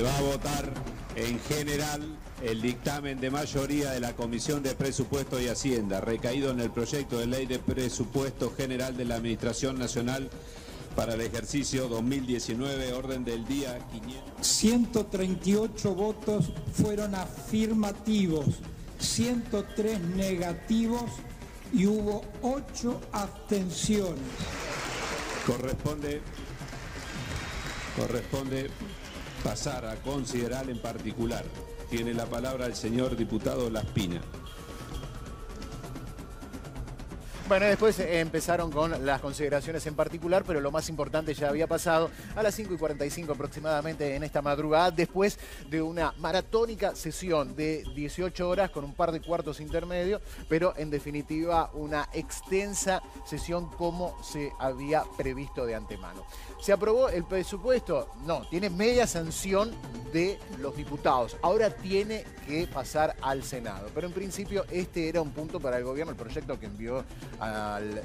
va a votar en general el dictamen de mayoría de la Comisión de Presupuesto y Hacienda, recaído en el proyecto de ley de presupuesto general de la Administración Nacional para el ejercicio 2019, orden del día 500. 138 votos fueron afirmativos, 103 negativos y hubo 8 abstenciones. Corresponde pasar a considerar en particular. Tiene la palabra el señor diputado Laspina. Bueno, después empezaron con las consideraciones en particular, pero lo más importante ya había pasado a las 5:45 aproximadamente en esta madrugada, después de una maratónica sesión de 18 horas con un par de cuartos intermedios, pero en definitiva una extensa sesión como se había previsto de antemano. ¿Se aprobó el presupuesto? No, tiene media sanción de los diputados. Ahora tiene que pasar al Senado. Pero en principio este era un punto para el gobierno. El proyecto que envió al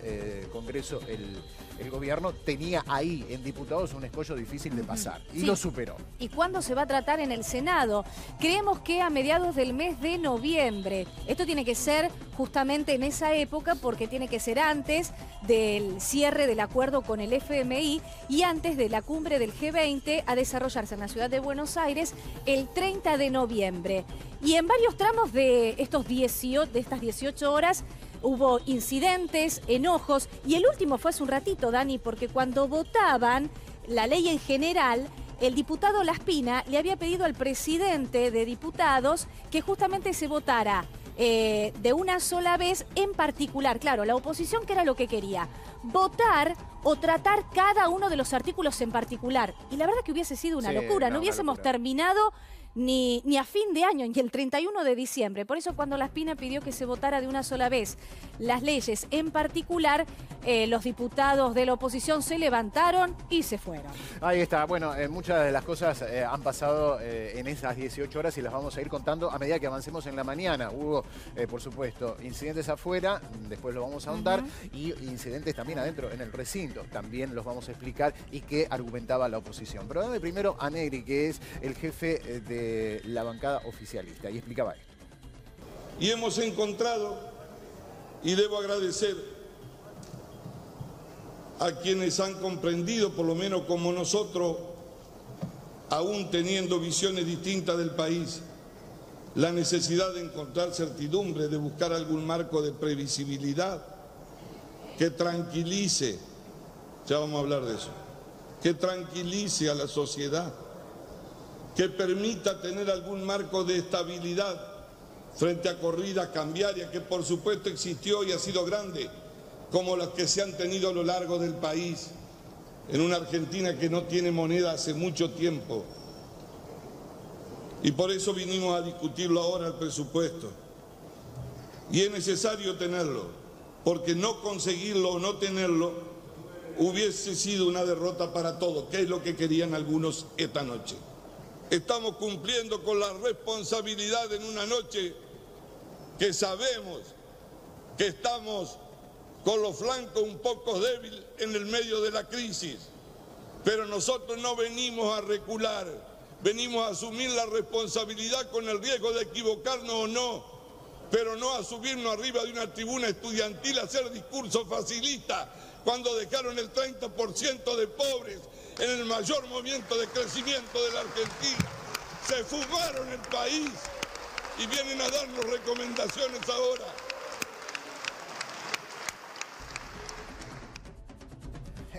Congreso el gobierno tenía ahí en diputados un escollo difícil de pasar. Y sí, lo superó. ¿Y cuándo se va a tratar en el Senado? Creemos que a mediados del mes de noviembre. Esto tiene que ser justamente en esa época porque tiene que ser antes del cierre del acuerdo con el FMI y antes de la cumbre del G20 a desarrollarse en la ciudad de Buenos Aires el 30 de noviembre. Y en varios tramos de estas 18 horas hubo incidentes, enojos, y el último fue hace un ratito, Dani, porque cuando votaban la ley en general, el diputado Laspina le había pedido al presidente de diputados que justamente se votara de una sola vez en particular. Claro, la oposición, ¿qué era lo que quería? Votar o tratar cada uno de los artículos en particular. Y la verdad que hubiese sido una locura, no hubiésemos terminado ni a fin de año, ni el 31 de diciembre. Por eso cuando Laspina pidió que se votara de una sola vez las leyes en particular, los diputados de la oposición se levantaron y se fueron. Ahí está. Bueno, muchas de las cosas han pasado en esas 18 horas y las vamos a ir contando a medida que avancemos en la mañana. Hubo, por supuesto, incidentes afuera, después lo vamos a ahondar, y incidentes también adentro, en el recinto, también los vamos a explicar y qué argumentaba la oposición. Pero dame primero a Negri, que es el jefe de la bancada oficialista, y explicaba esto. Y hemos encontrado, y debo agradecer a quienes han comprendido, por lo menos como nosotros, aún teniendo visiones distintas del país, la necesidad de encontrar certidumbre, de buscar algún marco de previsibilidad que tranquilice, ya vamos a hablar de eso, que tranquilice a la sociedad, que permita tener algún marco de estabilidad frente a corridas cambiarias que por supuesto existió y ha sido grande, como las que se han tenido a lo largo del país, en una Argentina que no tiene moneda hace mucho tiempo. Y por eso vinimos a discutirlo ahora, el presupuesto. Y es necesario tenerlo, porque no conseguirlo o no tenerlo hubiese sido una derrota para todos, que es lo que querían algunos esta noche. Estamos cumpliendo con la responsabilidad en una noche que sabemos que estamos con los flancos un poco débiles en el medio de la crisis, pero nosotros no venimos a recular, venimos a asumir la responsabilidad con el riesgo de equivocarnos o no, pero no a subirnos arriba de una tribuna estudiantil a hacer discursos facilistas cuando dejaron el 30% de pobres en el mayor momento de crecimiento de la Argentina. Se fumaron el país y vienen a darnos recomendaciones ahora.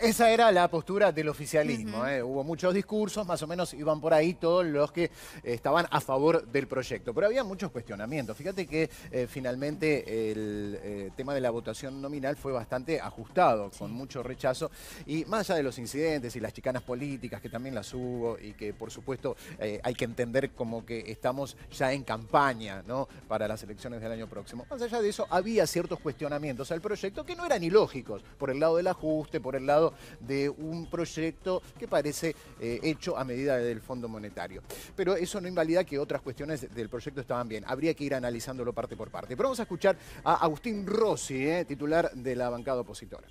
Esa era la postura del oficialismo. Hubo muchos discursos, más o menos iban por ahí todos los que estaban a favor del proyecto. Pero había muchos cuestionamientos. Fíjate que finalmente el tema de la votación nominal fue bastante ajustado, con mucho rechazo. Y más allá de los incidentes y las chicanas políticas, que también las hubo, y que por supuesto hay que entender como que estamos ya en campaña, ¿no?, para las elecciones del año próximo. Más allá de eso, había ciertos cuestionamientos al proyecto que no eran ilógicos, por el lado del ajuste, por el lado de un proyecto que parece hecho a medida del Fondo Monetario. Pero eso no invalida que otras cuestiones del proyecto estaban bien. Habría que ir analizándolo parte por parte. Pero vamos a escuchar a Agustín Rossi, titular de la bancada opositora.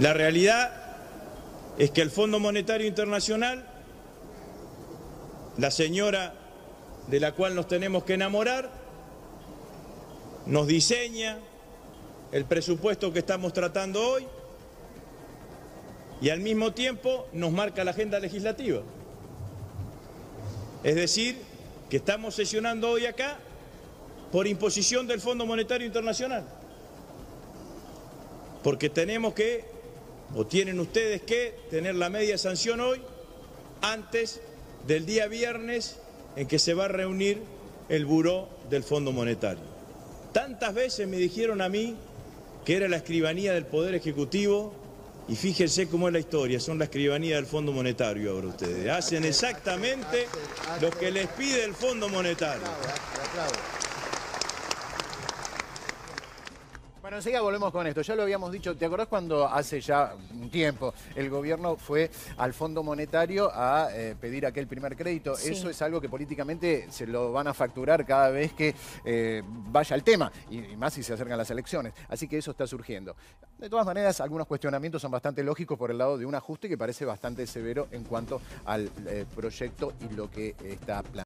La realidad es que el Fondo Monetario Internacional la señora de la cual nos tenemos que enamorar, nos diseña el presupuesto que estamos tratando hoy y al mismo tiempo nos marca la agenda legislativa. Es decir, que estamos sesionando hoy acá por imposición del Fondo Monetario Internacional. Porque tenemos que, o tienen ustedes que, tener la media sanción hoy, antes del día viernes en que se va a reunir el buró del Fondo Monetario. Tantas veces me dijeron a mí que era la escribanía del Poder Ejecutivo, y fíjense cómo es la historia, son la escribanía del Fondo Monetario ahora ustedes. Hacen exactamente lo que les pide el Fondo Monetario. Bueno, enseguida volvemos con esto. Ya lo habíamos dicho, ¿te acordás cuando hace ya un tiempo el gobierno fue al Fondo Monetario a pedir aquel primer crédito? Sí. Eso es algo que políticamente se lo van a facturar cada vez que vaya el tema, y más si se acercan las elecciones. Así que eso está surgiendo. De todas maneras, algunos cuestionamientos son bastante lógicos por el lado de un ajuste que parece bastante severo en cuanto al proyecto y lo que está planteado.